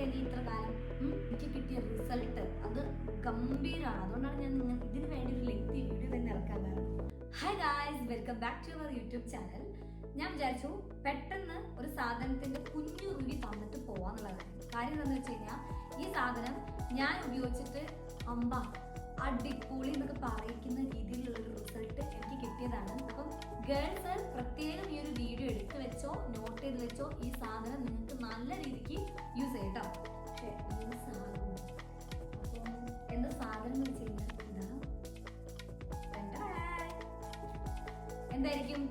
മുത്തേനി ഇത്ര കാലം എനിക്ക് കിട്ടിയ റിസൾട്ട് അത് ഗംഭീരമാണ്. അതുകൊണ്ടാണ് ഞാൻ ഇതിന് വേണ്ടി ഒരു ലെങ്തി വീഡിയോ തന്നെ ഇറക്കാൻ കാരണം. Hi guys, welcome back to our YouTube channel. ഞാൻ വിചാരിച്ചു പെട്ടെന്ന് ഒരു സാധനത്തിന്റെ കുഞ്ഞു റിവ്യൂ തന്നിട്ട് പോവാന്നുള്ള കാര്യം എന്താണെന്ന് വെച്ച് കഴിഞ്ഞാൽ, ഈ സാധനം ഞാൻ ഉപയോഗിച്ചിട്ട് അടിപൊളി എന്നൊക്കെ പറയിക്കുന്ന രീതിയിലുള്ള ഒരു റിസൾട്ട് എനിക്ക് കിട്ടിയതാണ്. അപ്പം ഗേൾസ് പ്രത്യേകം ഈ ഒരു വീഡിയോ എടുത്തു വെച്ചോ, നോട്ട് ചെയ്ത് വെച്ചോ. ഈ സാധനം നിങ്ങൾക്ക് നല്ല രീതിക്ക് യൂസ് ചെയ്യട്ടോ. പക്ഷെ യൂസ് ആകും. അപ്പം എന്താ സാധനം എന്ന് വെച്ച് കഴിഞ്ഞാൽ എന്തായിരിക്കും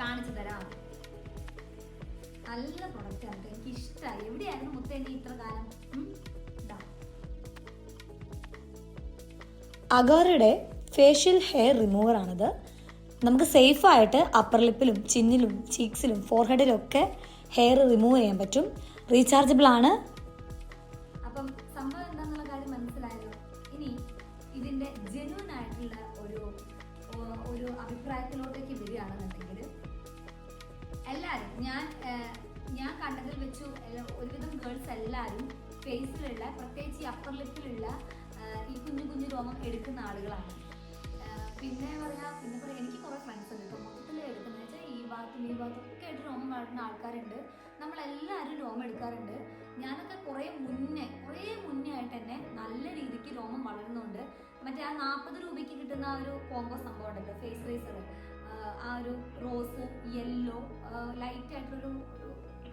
കാണിച്ചു തരാം. നല്ല പ്രൊഡക്റ്റ് ആണ്, എനിക്ക് ഇഷ്ടമായി. എവിടെയായിരുന്നു മുത്തേണ്ടി ഇത്ര കാലം? അഗാറയുടെ ഫേഷ്യൽ ഹെയർ റിമൂവർ ആണിത്. നമുക്ക് സേഫായിട്ട് അപ്പർ ലിപ്പിലും ചിന്നിലും ചീക്സിലും ഫോർഹെഡിലും ഒക്കെ ഹെയർ റിമൂവ് ചെയ്യാൻ പറ്റും. റീചാർജബിൾ ആണ്. അപ്പം സംഭവം എന്താണെന്നുള്ള കാര്യം മനസ്സിലായല്ലോ. ഇനി ഇതിന്റെ ജെന്യൂൻ ആയിട്ടുള്ള ഒരു അഭിപ്രായത്തിലോട്ടേക്ക് വരികയാണെന്നുണ്ടെങ്കിൽ, എല്ലാവരും ഞാൻ കണ്ടതിൽ വെച്ചു ഒരുവിധം ഗേൾസ് എല്ലാവരും ഫേസിലുള്ള, പ്രത്യേകിച്ച് ഈ അപ്പർ ലിപ്പിലുള്ള ഈ കുഞ്ഞു കുഞ്ഞു രോമം എടുക്കുന്ന ആളുകളാണ്. പിന്നെ പറയാ എനിക്ക് കുറെ ഫ്രണ്ട്സ് ഉണ്ട് കേട്ടോ. മൊത്തത്തിൽ എടുക്കുന്ന വെച്ചാൽ ഈ ഭാഗത്തും ഒക്കെ ആയിട്ട് രോമം വളരുന്ന ആൾക്കാരുണ്ട്. നമ്മളെല്ലാവരും രോമം എടുക്കാറുണ്ട്. ഞാനൊക്കെ കുറേ മുന്നേ ആയിട്ട് തന്നെ നല്ല രീതിക്ക് രോമം വളരുന്നുണ്ട്. മറ്റേ ആ 40 രൂപയ്ക്ക് കിട്ടുന്ന ആ ഒരു കോംബോ സംഭവം ഉണ്ടല്ലോ, ഫേസ് റേസർ, ആ ഒരു റോസ്, യെല്ലോ, ലൈറ്റ് ആയിട്ടൊരു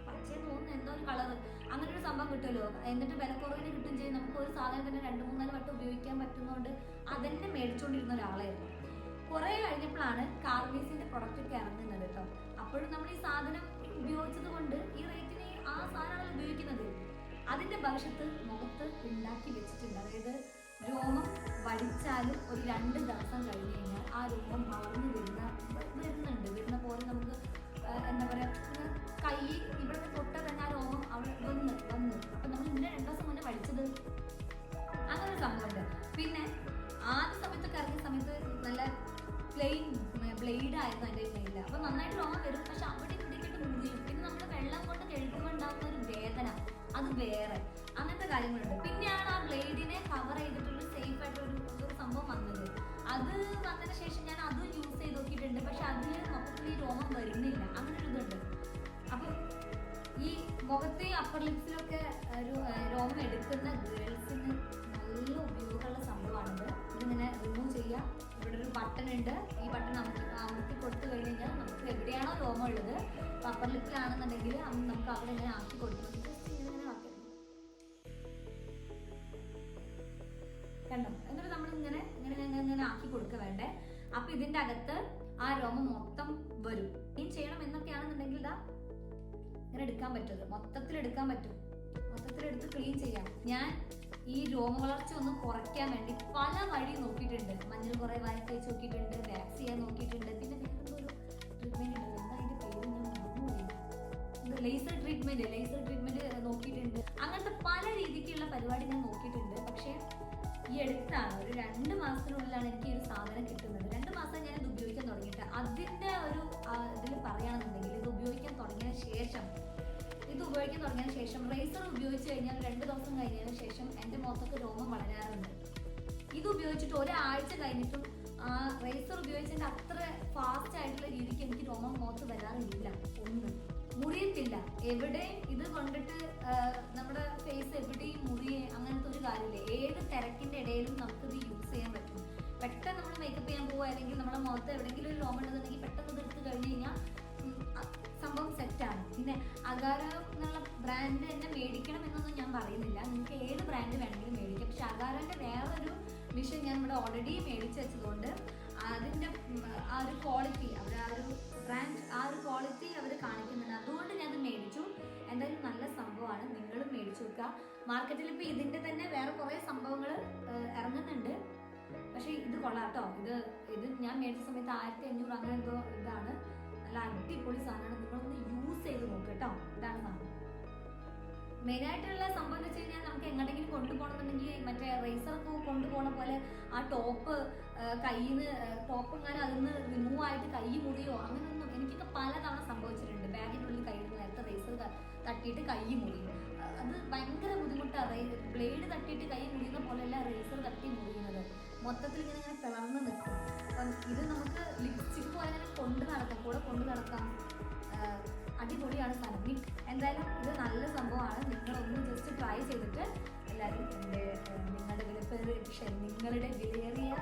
പച്ചയെന്ന് തോന്നുന്നു എന്തോ ഒരു കളറ്, അങ്ങനെ ഒരു സംഭവം കിട്ടുമല്ലോ. എന്നിട്ട് വിലക്കുറവിന് കിട്ടും ചെയ്യും. നമുക്ക് ഒരു സാധനം തന്നെ 2-3 വട്ടം ഉപയോഗിക്കാൻ പറ്റുന്നതുകൊണ്ട് അതെന്നെ മേടിച്ചുകൊണ്ടിരുന്ന ഒരാളായിരുന്നു. കുറെ കഴിഞ്ഞപ്പോഴാണ് കാർവീസിന്റെ പ്രൊഡക്റ്റ് ഒക്കെ ഇറങ്ങുന്നത് കേട്ടോ. അപ്പോഴും നമ്മൾ ഈ സാധനം ഉപയോഗിച്ചത് കൊണ്ട് ഈ റേറ്റിന് ആ സാധനമാണ് ഉപയോഗിക്കുന്നത്. അതിന്റെ ഭവിഷ്യത്ത് മുഖത്ത് ഉണ്ടാക്കി വെച്ചിട്ടുണ്ട്. അതായത് രോമം വടിച്ചാലും ഒരു 2 ദിവസം കഴിഞ്ഞ് കഴിഞ്ഞാൽ ആ രോമം വളർന്നു വരുന്ന പോലെ നമുക്ക് എന്താ പറയാ, കൈ ഇവിടെ തൊട്ട തന്നെ ആ രോമം അവിടെ വന്നു. അപ്പൊ നമ്മൾ ഇതിന്റെ 2 ദിവസം മുന്നേ വടിച്ചത് അങ്ങനെ ഒരു സംഭവമുണ്ട്. പിന്നെ ആദ്യ സമയത്തൊക്കെ ഇറങ്ങിയ സമയത്ത് നല്ല പ്ലെയിൻ ബ്ലേഡ് ആയിരുന്നു അതിന്റെ മെയില്. അപ്പൊ നന്നായിട്ട് രോമം വരും, പക്ഷെ അവിടെ ഇവിടേക്കിട്ട് മുറിയും. പിന്നെ നമ്മൾ വെള്ളം കൊണ്ട് കഴുകുമ്പോൾ ഉണ്ടാകുന്ന ഒരു വേദന അത് വേറെ, അങ്ങനത്തെ കാര്യങ്ങളുണ്ട്. പിന്നെയാണ് ആ ബ്ലേഡിനെ കവർ ചെയ്തിട്ടുള്ള സേഫ് ആയിട്ടൊരു സംഭവം വന്നത്. അത് വന്നതിന് ശേഷം ഞാൻ അതും യൂസ് ചെയ്ത് നോക്കിയിട്ടുണ്ട്. പക്ഷെ അതിൽ മൊത്തത്തിൽ ഈ രോമം വരുന്നില്ല, അങ്ങനെ ഒരു ഇതുണ്ട്. അപ്പം ഈ മുഖത്തെ അപ്പർ ലിപ്സിലൊക്കെ ഒരു രോമം എടുക്കുന്ന ഗേൾസിന് നല്ല ഉപയോഗമുള്ള സംഭവമാണിത്. ഇതിങ്ങനെ റിമൂവ് ചെയ്യാം. ഇവിടെ ഒരു ബട്ടൺ ഉണ്ട്. ഈ ബട്ടൺ അമർത്തി കൊടുത്തു കഴിഞ്ഞ് കഴിഞ്ഞാൽ നമുക്ക് എവിടെയാണോ രോമം ഉള്ളത്, അപ്പർ ലിപ്പിലാണെന്നുണ്ടെങ്കിൽ നമുക്ക് അവിടെ ഇങ്ങനെ ആക്കി കൊടുക്കണം. കണ്ടോ? എന്നിട്ട് നമ്മൾ ഇങ്ങനെ ആക്കി കൊടുക്കുക വേണ്ടേ. അപ്പൊ ഇതിന്റെ അകത്ത് ആ രോമം മൊത്തം വരും. ക്ലീൻ ചെയ്യണം എന്നൊക്കെയാണെന്നുണ്ടെങ്കിൽ ഇതാ ഇങ്ങനെ എടുക്കാൻ പറ്റും, മൊത്തത്തിൽ എടുക്കാൻ പറ്റും. മൊത്തത്തിലെടുത്ത് ക്ലീൻ ചെയ്യാം. ഞാൻ ഈ രോമ വളർച്ച ഒന്ന് കുറയ്ക്കാൻ വേണ്ടി പല വഴി നോക്കിയിട്ടുണ്ട്. മഞ്ഞൾ കുറെ വാരി തേച്ച് നോക്കിയിട്ടുണ്ട്, വാക്സ് ചെയ്യാൻ നോക്കിയിട്ടുണ്ട്. പിന്നെ വേറെന്തോ ഒരു ട്രീറ്റ്മെന്റ് ഉണ്ട്, എന്താ അതിന്റെ പേര് ഞാൻ മറന്നുപോയി. ലേസർ ട്രീറ്റ്മെന്റ് നോക്കിയിട്ടുണ്ട്. അങ്ങനത്തെ പല രീതിക്കുള്ള പരിപാടി ഞാൻ നോക്കിയിട്ടുണ്ട്. പക്ഷെ ഈ അടുത്താണ്, ഒരു 2 മാസത്തിനുള്ളിലാണ് എനിക്ക് ഈ ഒരു സാധനം കിട്ടുന്നത്. 2 മാസം ഞാൻ ഇത് ഉപയോഗിക്കാൻ തുടങ്ങിയിട്ട്. അതിന്റെ ഒരു ഇതിൽ പറയുകയാണെന്നുണ്ടെങ്കിൽ, ഇത് ഉപയോഗിക്കാൻ തുടങ്ങിയ ശേഷം റേസർ ഉപയോഗിച്ച് കഴിഞ്ഞാൽ 2 ദിവസം കഴിഞ്ഞതിന് ശേഷം എൻ്റെ മുഖത്തൊക്കെ രോമം വളരാറുണ്ട്. ഇത് ഉപയോഗിച്ചിട്ട് ഒരാഴ്ച കഴിഞ്ഞിട്ടും ആ റേസർ ഉപയോഗിച്ചതിൻ്റെ അത്ര ഫാസ്റ്റ് ആയിട്ടുള്ള രീതിക്ക് എനിക്ക് രോമം മുഖത്ത് വരാറില്ല. മുറിയത്തില്ല. എവിടെയും ഇത് കൊണ്ടിട്ട് നമ്മുടെ ഫേസ് എവിടെയും അങ്ങനത്തെ ഒരു കാര്യമില്ല. ഏത് തിരക്കിന്റെ ഇടയിലും നമുക്കിത് യൂസ് ചെയ്യാൻ പറ്റും. പെട്ടെന്ന് നമ്മൾ മേക്കപ്പ് ചെയ്യാൻ പോവുക, അല്ലെങ്കിൽ നമ്മുടെ മുഖത്ത് എവിടെയെങ്കിലും ഒരു രോമം ഉണ്ടെന്നുണ്ടെങ്കിൽ പെട്ടെന്ന് ഇത് എടുത്ത് കഴിഞ്ഞ് കഴിഞ്ഞാൽ സംഭവം സെറ്റാണ്. പിന്നെ അഗാറ എന്നുള്ള ബ്രാൻഡ് തന്നെ മേടിക്കണം എന്നൊന്നും ഞാൻ പറയുന്നില്ല. നിങ്ങൾക്ക് ഏത് ബ്രാൻഡ് വേണമെങ്കിലും മേടിക്കാം. പക്ഷെ അഗാറന്റെ വേറൊരു വിഷയം ഞാൻ ഇവിടെ ഓൾറെഡി മേടിച്ച് വെച്ചതുകൊണ്ട് അതിൻ്റെ ആ ഒരു ക്വാളിറ്റി, അവർ ആ ഒരു ബ്രാൻഡ് ക്വാളിറ്റി അവർ കാണിക്കുന്നുണ്ട്. അതുകൊണ്ട് ഞാൻ ഇത് മേടിച്ചു. എന്തായാലും നല്ല സംഭവമാണ്, നിങ്ങളും മേടിച്ചു വെക്കുക. മാർക്കറ്റിൽ ഇപ്പോൾ ഇതിൻ്റെ തന്നെ വേറെ കുറേ സംഭവങ്ങൾ ഇറങ്ങുന്നുണ്ട്. പക്ഷേ ഇത് കൊള്ളാം കേട്ടോ. ഇത് ഞാൻ മേടിച്ച സമയത്ത് 1500 അങ്ങനെ എന്തോ ഇതാണ്. നല്ല അടിപൊളി സാധനമാണ്. നിങ്ങളൊന്ന് യൂസ് ചെയ്ത് നോക്കുക കേട്ടോ. ഇതാണ് സാധനം. മെയിനായിട്ടുള്ള സംഭവം എന്ന് വെച്ച് കഴിഞ്ഞാൽ, നമുക്ക് എങ്ങോട്ടെങ്കിലും കൊണ്ടുപോകണമെന്നുണ്ടെങ്കിൽ മറ്റേ റേസർക്ക് കൊണ്ടുപോകണ പോലെ ആ ടോപ്പ് എങ്ങാനും അതിൽ നിന്ന് റിമൂവ് ആയിട്ട് കൈ മുറിയോ അങ്ങനെയൊന്നും എനിക്കൊക്കെ പലതവണ സംഭവിച്ചിട്ടുണ്ട്. ബാഗിനുള്ളിൽ കൈ നേരത്തെ റേസർ തട്ടിയിട്ട് കൈ മുറിയും. അത് ഭയങ്കര ബുദ്ധിമുട്ടാണ്. ബ്ലേഡ് തട്ടിയിട്ട് കൈ മുറിയുന്ന പോലെയല്ല റേസർ തട്ടി മുറിയുന്നത്, മൊത്തത്തിൽ ഇങ്ങനെ പിളർന്ന് നിൽക്കും. അപ്പം ഇത് നമുക്ക് ലിപ്സ്റ്റിക് പോലെ ഇങ്ങനെ കൊണ്ട് നടക്കാം. അടിപൊളിയാണ് സാധനം. എന്തായാലും ഇത് നല്ല സംഭവമാണ്. നിങ്ങളൊന്ന് ജസ്റ്റ് ട്രൈ ചെയ്തിട്ട് എല്ലാവരും നിങ്ങളുടെ വിലയേറിയ